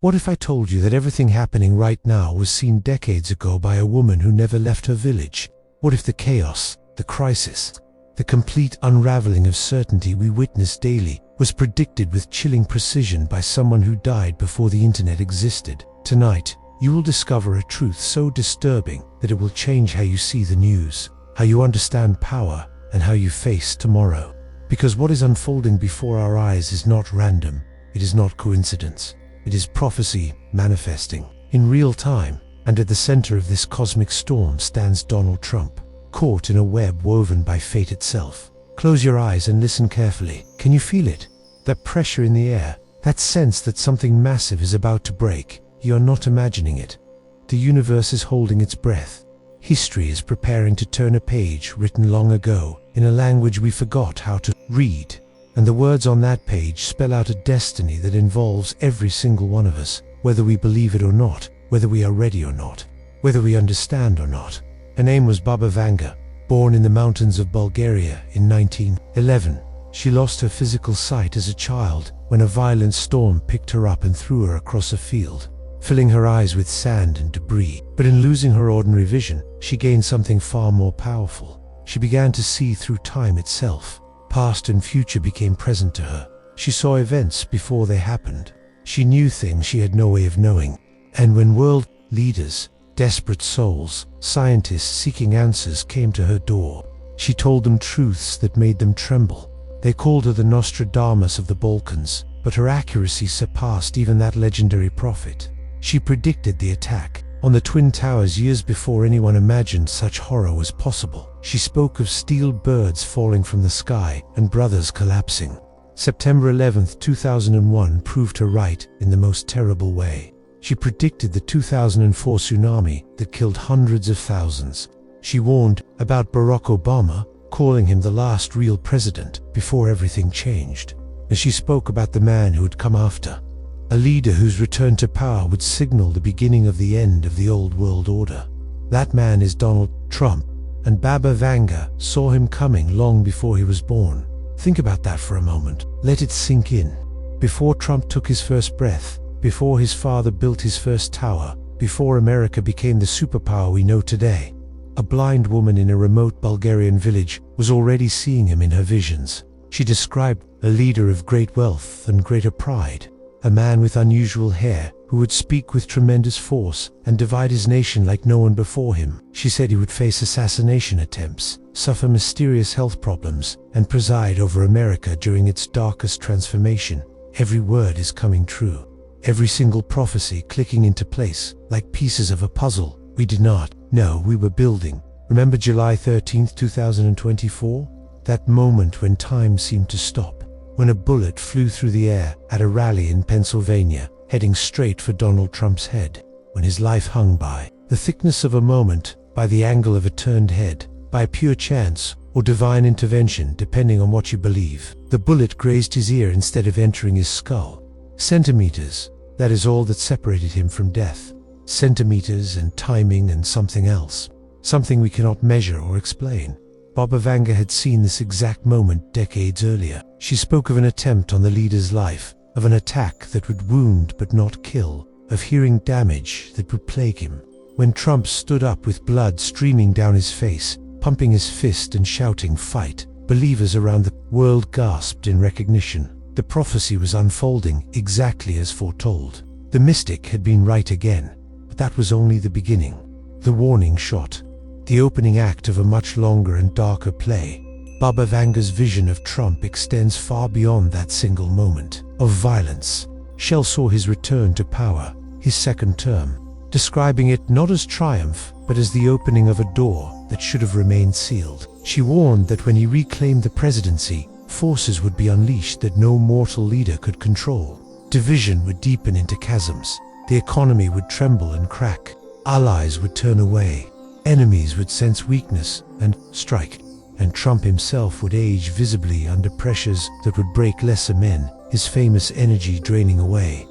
What if I told you that everything happening right now was seen decades ago by a woman who never left her village? What if the chaos, the crisis, the complete unraveling of certainty we witness daily was predicted with chilling precision by someone who died before the internet existed? Tonight, you will discover a truth so disturbing that it will change how you see the news, how you understand power, and how you face tomorrow. Because what is unfolding before our eyes is not random, it is not coincidence. It is prophecy manifesting in real time, and at the center of this cosmic storm stands Donald Trump, caught in a web woven by fate itself. Close your eyes and listen carefully. Can you feel it? That pressure in the air, that sense that something massive is about to break. You are not imagining it. The universe is holding its breath. History is preparing to turn a page written long ago in a language we forgot how to read. And the words on that page spell out a destiny that involves every single one of us, whether we believe it or not, whether we are ready or not, whether we understand or not. Her name was Vanga, born in the mountains of Bulgaria in 1911. She lost her physical sight as a child when a violent storm picked her up and threw her across a field, filling her eyes with sand and debris. But in losing her ordinary vision, she gained something far more powerful. She began to see through time itself. Past and future became present to her. She saw events before they happened. She knew things she had no way of knowing. And when world leaders, desperate souls, scientists seeking answers came to her door, she told them truths that made them tremble. They called her the Nostradamus of the Balkans, but her accuracy surpassed even that legendary prophet. She predicted the attack on the Twin Towers years before anyone imagined such horror was possible. She spoke of steel birds falling from the sky and brothers collapsing. September 11, 2001 proved her right in the most terrible way. She predicted the 2004 tsunami that killed hundreds of thousands. She warned about Barack Obama, calling him the last real president before everything changed. And she spoke about the man who would come after, a leader whose return to power would signal the beginning of the end of the old world order. That man is Donald Trump, and Vanga saw him coming long before he was born. Think about that for a moment. Let it sink in. Before Trump took his first breath, before his father built his first tower, before America became the superpower we know today, a blind woman in a remote Bulgarian village was already seeing him in her visions. She described a leader of great wealth and greater pride, a man with unusual hair who would speak with tremendous force and divide his nation like no one before him. She said he would face assassination attempts, suffer mysterious health problems, and preside over America during its darkest transformation. Every word is coming true. Every single prophecy clicking into place like pieces of a puzzle we did not know we were building. Remember July 13, 2024? That moment when time seemed to stop. When a bullet flew through the air at a rally in Pennsylvania, heading straight for Donald Trump's head. When his life hung by the thickness of a moment, by the angle of a turned head, by pure chance or divine intervention, depending on what you believe. The bullet grazed his ear instead of entering his skull. Centimeters, that is all that separated him from death. Centimeters and timing and something else. Something we cannot measure or explain. Vanga had seen this exact moment decades earlier. She spoke of an attempt on the leader's life, of an attack that would wound but not kill, of hearing damage that would plague him. When Trump stood up with blood streaming down his face, pumping his fist and shouting "Fight," believers around the world gasped in recognition. The prophecy was unfolding exactly as foretold. The mystic had been right again, but that was only the beginning. The warning shot. The opening act of a much longer and darker play. Vanga's vision of Trump extends far beyond that single moment of violence. Shell saw his return to power, his second term, describing it not as triumph, but as the opening of a door that should have remained sealed. She warned that when he reclaimed the presidency, forces would be unleashed that no mortal leader could control. Division would deepen into chasms. The economy would tremble and crack. Allies would turn away. Enemies would sense weakness and strike, and Trump himself would age visibly under pressures that would break lesser men, his famous energy draining away.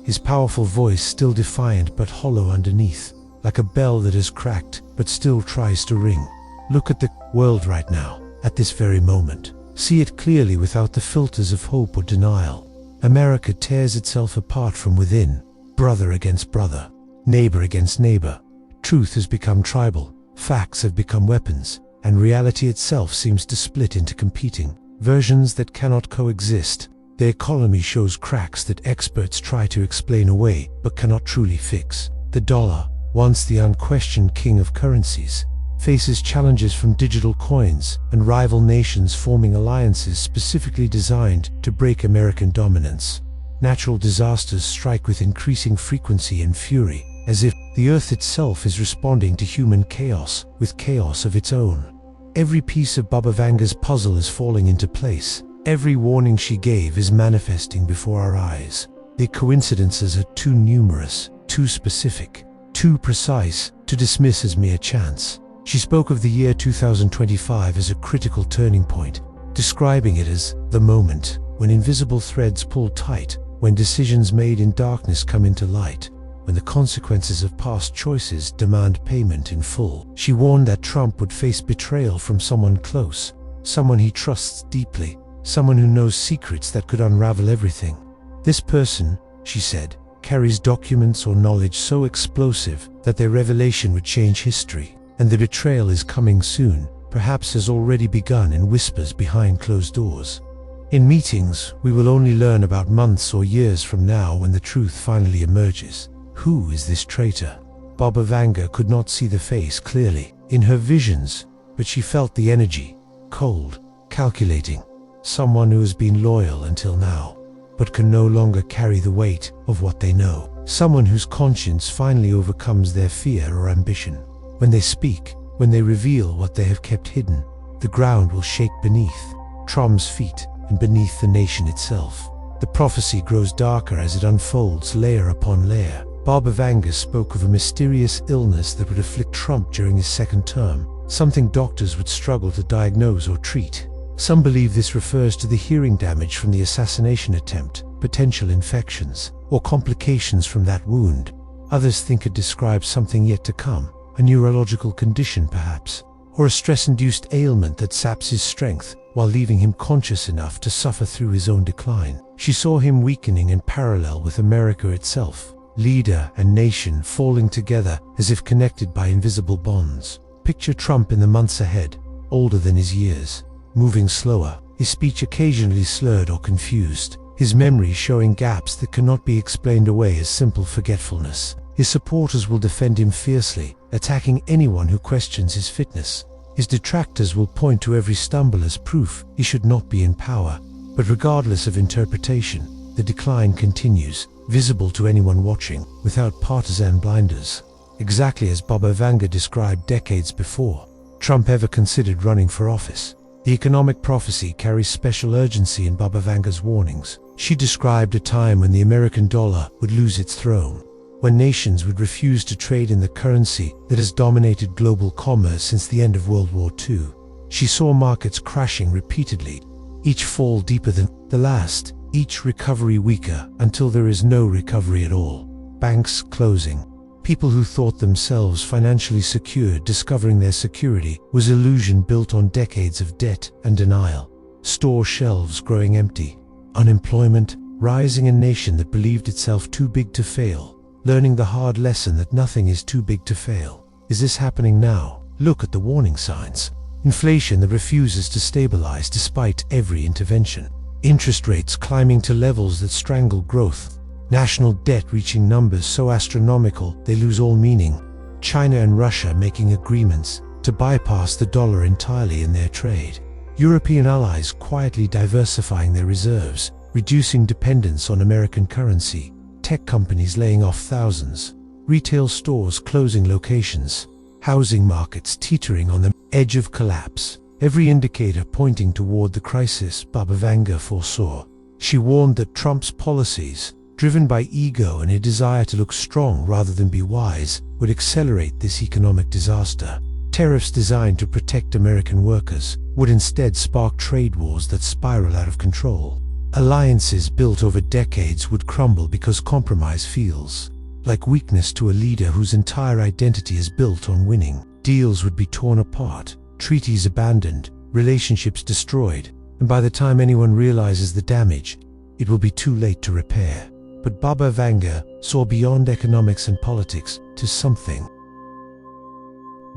His powerful voice still defiant but hollow underneath, like a bell that has cracked but still tries to ring. Look at the world right now, at this very moment. See it clearly without the filters of hope or denial. America tears itself apart from within. brother against brother, neighbor against neighbor. Truth has become tribal, facts have become weapons, and reality itself seems to split into competing versions that cannot coexist. The economy shows cracks that experts try to explain away but cannot truly fix. The dollar, once the unquestioned king of currencies, faces challenges from digital coins and rival nations forming alliances specifically designed to break American dominance. Natural disasters strike with increasing frequency and fury, as if the earth itself is responding to human chaos with chaos of its own. Every piece of Baba Vanga's puzzle is falling into place. Every warning she gave is manifesting before our eyes. The coincidences are too numerous, too specific, too precise to dismiss as mere chance. She spoke of the year 2025 as a critical turning point, describing it as the moment when invisible threads pull tight, when decisions made in darkness come into light, when the consequences of past choices demand payment in full. She warned that Trump would face betrayal from someone close, someone he trusts deeply, someone who knows secrets that could unravel everything. This person, she said, carries documents or knowledge so explosive that their revelation would change history, and the betrayal is coming soon, perhaps has already begun in whispers behind closed doors. In meetings, we will only learn about months or years from now when the truth finally emerges. Who is this traitor? Baba Vanga could not see the face clearly in her visions, but she felt the energy, cold, calculating. Someone who has been loyal until now, but can no longer carry the weight of what they know. Someone whose conscience finally overcomes their fear or ambition. When they speak, when they reveal what they have kept hidden, the ground will shake beneath Trump's feet and beneath the nation itself. The prophecy grows darker as it unfolds layer upon layer. Baba Vanga spoke of a mysterious illness that would afflict Trump during his second term, something doctors would struggle to diagnose or treat. Some believe this refers to the hearing damage from the assassination attempt, potential infections, or complications from that wound. Others think it describes something yet to come, a neurological condition perhaps, or a stress-induced ailment that saps his strength while leaving him conscious enough to suffer through his own decline. She saw him weakening in parallel with America itself, leader and nation falling together as if connected by invisible bonds. Picture Trump in the months ahead, older than his years, moving slower, his speech occasionally slurred or confused, his memory showing gaps that cannot be explained away as simple forgetfulness. His supporters will defend him fiercely, attacking anyone who questions his fitness. His detractors will point to every stumble as proof he should not be in power. But regardless of interpretation, the decline continues, visible to anyone watching, without partisan blinders. Exactly as Baba Vanga described decades before Trump ever considered running for office. The economic prophecy carries special urgency in Baba Vanga's warnings. She described a time when the American dollar would lose its throne, when nations would refuse to trade in the currency that has dominated global commerce since the end of World War II. She saw markets crashing repeatedly, each fall deeper than the last, each recovery weaker until there is no recovery at all. Banks closing. People who thought themselves financially secure discovering their security was illusion built on decades of debt and denial. Store shelves growing empty. Unemployment rising. A nation that believed itself too big to fail, learning the hard lesson that nothing is too big to fail. Is this happening now? Look at the warning signs. Inflation that refuses to stabilize despite every intervention. Interest rates climbing to levels that strangle growth. National debt reaching numbers so astronomical they lose all meaning. China and Russia making agreements to bypass the dollar entirely in their trade. European allies quietly diversifying their reserves, reducing dependence on American currency. Tech companies laying off thousands. Retail stores closing locations. Housing markets teetering on the edge of collapse. Every indicator pointing toward the crisis Baba Vanga foresaw. She warned that Trump's policies, driven by ego and a desire to look strong rather than be wise, would accelerate this economic disaster. Tariffs designed to protect American workers would instead spark trade wars that spiral out of control. Alliances built over decades would crumble because compromise feels like weakness to a leader whose entire identity is built on winning. Deals would be torn apart, treaties abandoned, relationships destroyed, and by the time anyone realizes the damage, it will be too late to repair. But Baba Vanga saw beyond economics and politics to something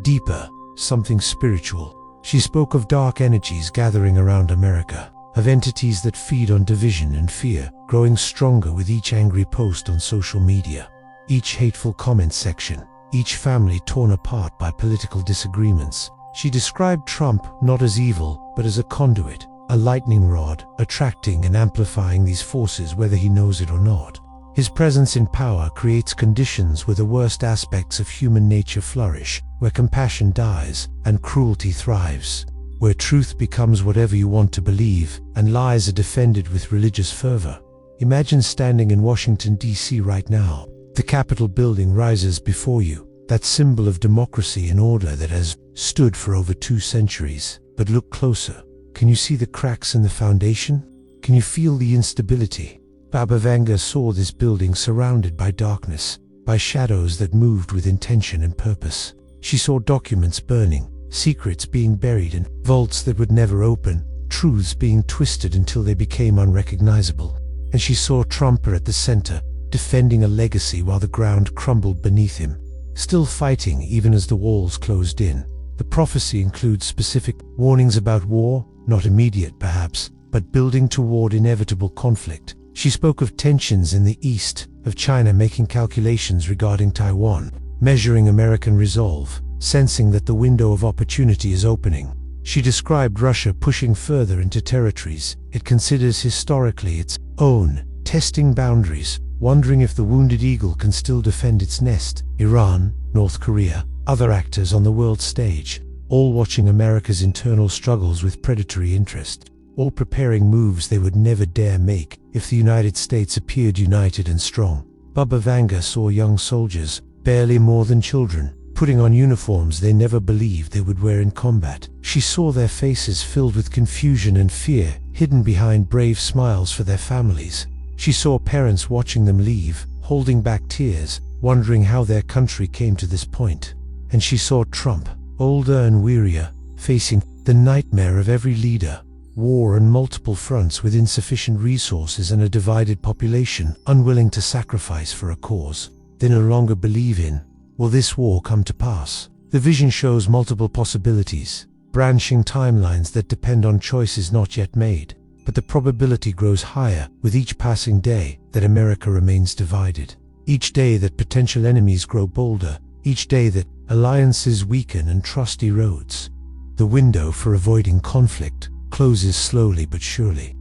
deeper, something spiritual. She spoke of dark energies gathering around America, of entities that feed on division and fear, growing stronger with each angry post on social media, each hateful comment section, each family torn apart by political disagreements. She described Trump not as evil, but as a conduit, a lightning rod, attracting and amplifying these forces whether he knows it or not. His presence in power creates conditions where the worst aspects of human nature flourish, where compassion dies and cruelty thrives, where truth becomes whatever you want to believe and lies are defended with religious fervor. Imagine standing in Washington, D.C. right now. The Capitol building rises before you, that symbol of democracy and order that has stood for over 2 centuries. But look closer. Can you see the cracks in the foundation? Can you feel the instability? Baba Vanga saw this building surrounded by darkness, by shadows that moved with intention and purpose. She saw documents burning, secrets being buried in vaults that would never open, truths being twisted until they became unrecognizable. And she saw Trump at the center, defending a legacy while the ground crumbled beneath him, still fighting even as the walls closed in. The prophecy includes specific warnings about war, not immediate perhaps, but building toward inevitable conflict. She spoke of tensions in the East, of China making calculations regarding Taiwan, measuring American resolve, sensing that the window of opportunity is opening. She described Russia pushing further into territories it considers historically its own, testing boundaries, wondering if the wounded eagle can still defend its nest. Iran, North Korea, other actors on the world stage, all watching America's internal struggles with predatory interest, all preparing moves they would never dare make if the United States appeared united and strong. Baba Vanga saw young soldiers, barely more than children, putting on uniforms they never believed they would wear in combat. She saw their faces filled with confusion and fear, hidden behind brave smiles for their families. She saw parents watching them leave, holding back tears, wondering how their country came to this point. And she saw Trump, older and wearier, facing the nightmare of every leader: war on multiple fronts with insufficient resources and a divided population unwilling to sacrifice for a cause they no longer believe in. Will this war come to pass? The vision shows multiple possibilities, branching timelines that depend on choices not yet made. But the probability grows higher with each passing day that America remains divided. Each day that potential enemies grow bolder, each day that alliances weaken and trust erodes. The window for avoiding conflict closes slowly but surely.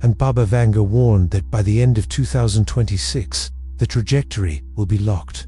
And Baba Vanga warned that by the end of 2026, the trajectory will be locked.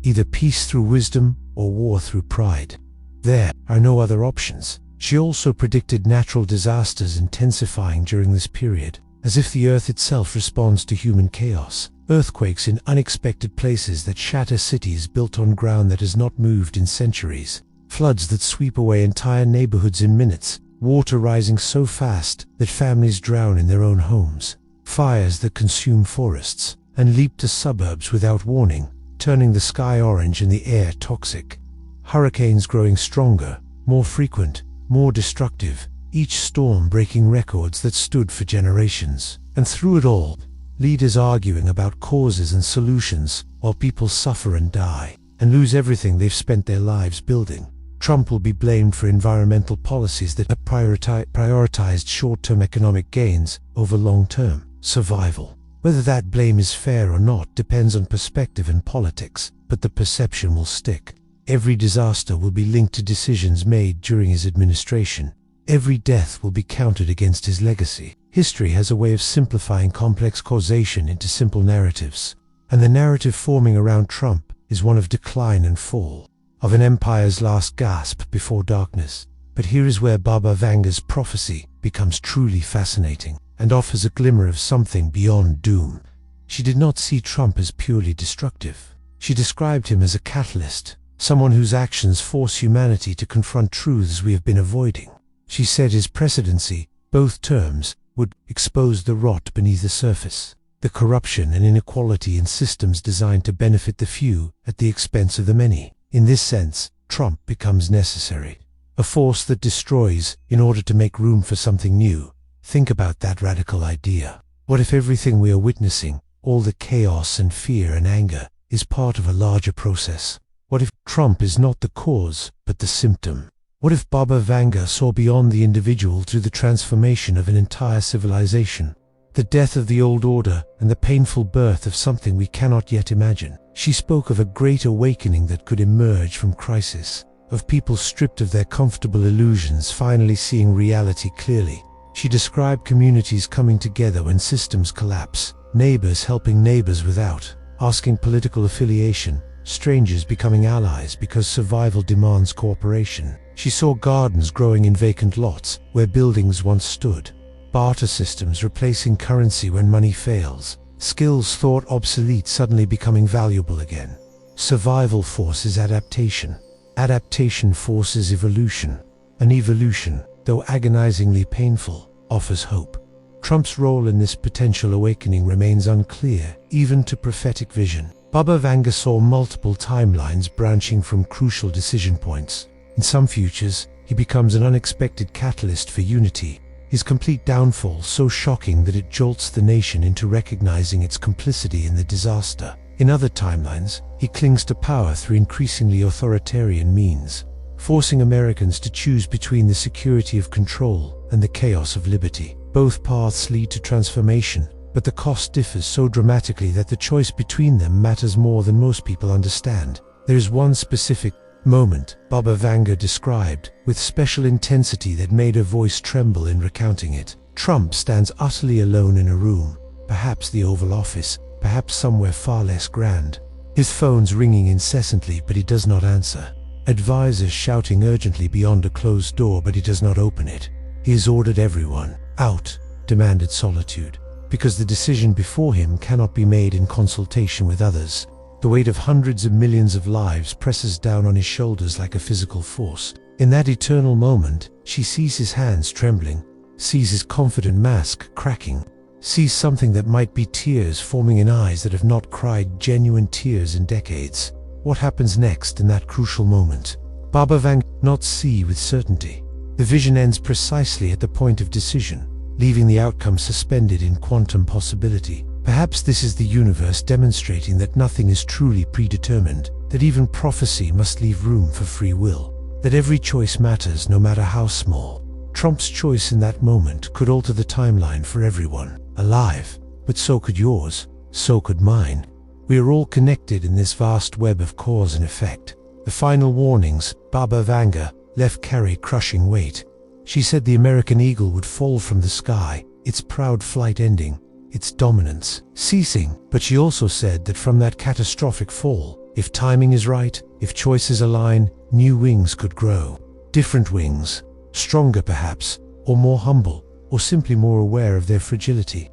Either peace through wisdom or war through pride. There are no other options. She also predicted natural disasters intensifying during this period, as if the earth itself responds to human chaos. Earthquakes in unexpected places that shatter cities built on ground that has not moved in centuries. Floods that sweep away entire neighborhoods in minutes. Water rising so fast that families drown in their own homes. Fires that consume forests and leap to suburbs without warning, turning the sky orange and the air toxic. Hurricanes growing stronger, more frequent, more destructive, each storm breaking records that stood for generations. And through it all, leaders arguing about causes and solutions while people suffer and die, and lose everything they've spent their lives building. Trump will be blamed for environmental policies that have prioritized short-term economic gains over long-term survival. Whether that blame is fair or not depends on perspective and politics, but the perception will stick. Every disaster will be linked to decisions made during his administration. Every death will be counted against his legacy. History has a way of simplifying complex causation into simple narratives, and the narrative forming around Trump is one of decline and fall, of an empire's last gasp before darkness. But here is where Baba Vanga's prophecy becomes truly fascinating, and offers a glimmer of something beyond doom. She did not see Trump as purely destructive. She described him as a catalyst, someone whose actions force humanity to confront truths we have been avoiding. She said his presidency, both terms, would expose the rot beneath the surface, the corruption and inequality in systems designed to benefit the few at the expense of the many. In this sense, Trump becomes necessary, a force that destroys in order to make room for something new. Think about that radical idea. What if everything we are witnessing, all the chaos and fear and anger is part of a larger process? What if Trump is not the cause, but the symptom? What if Baba Vanga saw beyond the individual through the transformation of an entire civilization? The death of the old order and the painful birth of something we cannot yet imagine. She spoke of a great awakening that could emerge from crisis, of people stripped of their comfortable illusions finally seeing reality clearly. She described communities coming together when systems collapse, neighbors helping neighbors without asking political affiliation, strangers becoming allies because survival demands cooperation. She saw gardens growing in vacant lots where buildings once stood, barter systems replacing currency when money fails, skills thought obsolete suddenly becoming valuable again. Survival forces adaptation. Adaptation forces evolution. An evolution, though agonizingly painful, offers hope. Trump's role in this potential awakening remains unclear, even to prophetic vision. Baba Vanga saw multiple timelines branching from crucial decision points. In some futures, he becomes an unexpected catalyst for unity, his complete downfall so shocking that it jolts the nation into recognizing its complicity in the disaster. In other timelines, he clings to power through increasingly authoritarian means, forcing Americans to choose between the security of control and the chaos of liberty. Both paths lead to transformation, but the cost differs so dramatically that the choice between them matters more than most people understand. There is one specific moment Baba Vanga described with special intensity that made her voice tremble in recounting it. Trump stands utterly alone in a room, perhaps the Oval Office, perhaps somewhere far less grand. His phone's ringing incessantly, but he does not answer. Advisors shouting urgently beyond a closed door, but he does not open it. He has ordered everyone out, demanded solitude, because the decision before him cannot be made in consultation with others. The weight of hundreds of millions of lives presses down on his shoulders like a physical force. In that eternal moment, she sees his hands trembling, sees his confident mask cracking, sees something that might be tears forming in eyes that have not cried genuine tears in decades. What happens next in that crucial moment? Baba Vanga not see with certainty. The vision ends precisely at the point of decision, leaving the outcome suspended in quantum possibility. Perhaps this is the universe demonstrating that nothing is truly predetermined, that even prophecy must leave room for free will, that every choice matters no matter how small. Trump's choice in that moment could alter the timeline for everyone alive, but so could yours, so could mine. We are all connected in this vast web of cause and effect. The final warnings, Baba Vanga, left carry crushing weight. She said the American eagle would fall from the sky, its proud flight ending, its dominance ceasing. But she also said that from that catastrophic fall, if timing is right, if choices align, new wings could grow. Different wings, stronger perhaps, or more humble, or simply more aware of their fragility.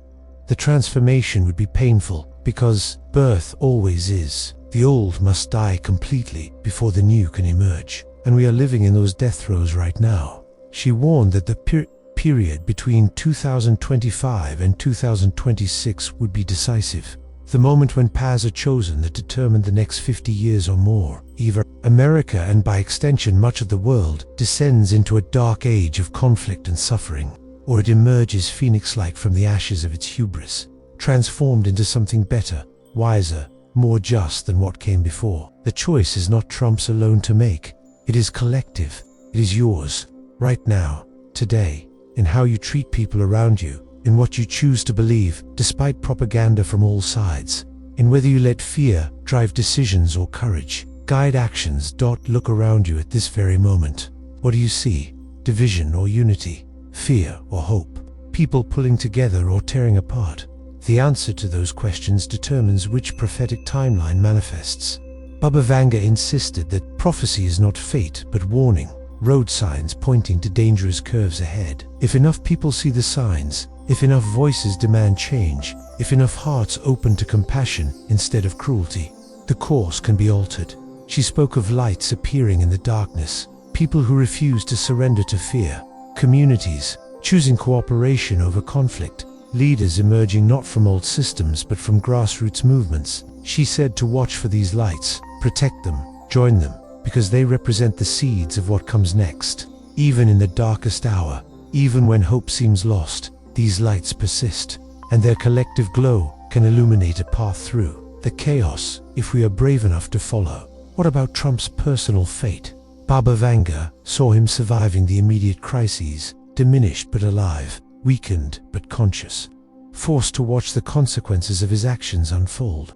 The transformation would be painful, because birth always is. The old must die completely before the new can emerge, and we are living in those death throes right now. She warned that the period between 2025 and 2026 would be decisive, the moment when paths are chosen that determine the next 50 years or more. Either America, and by extension much of the world, descends into a dark age of conflict and suffering, or it emerges phoenix-like from the ashes of its hubris, transformed into something better, wiser, more just than what came before. The choice is not Trump's alone to make. It is collective. It is yours, right now, today, in how you treat people around you, in what you choose to believe, despite propaganda from all sides, in whether you let fear drive decisions or courage guide actions. Look around you at this very moment. What do you see? Division or unity? Fear or hope? People pulling together or tearing apart? The answer to those questions determines which prophetic timeline manifests. Baba Vanga insisted that prophecy is not fate but warning, road signs pointing to dangerous curves ahead. If enough people see the signs, if enough voices demand change, if enough hearts open to compassion instead of cruelty, the course can be altered. She spoke of lights appearing in the darkness, people who refuse to surrender to fear, communities choosing cooperation over conflict, leaders emerging not from old systems but from grassroots movements. She said to watch for these lights, protect them, join them, because they represent the seeds of what comes next. Even in the darkest hour, even when hope seems lost, these lights persist, and their collective glow can illuminate a path through the chaos if we are brave enough to follow. What about Trump's personal fate? Baba Vanga saw him surviving the immediate crises, diminished but alive, weakened but conscious, forced to watch the consequences of his actions unfold.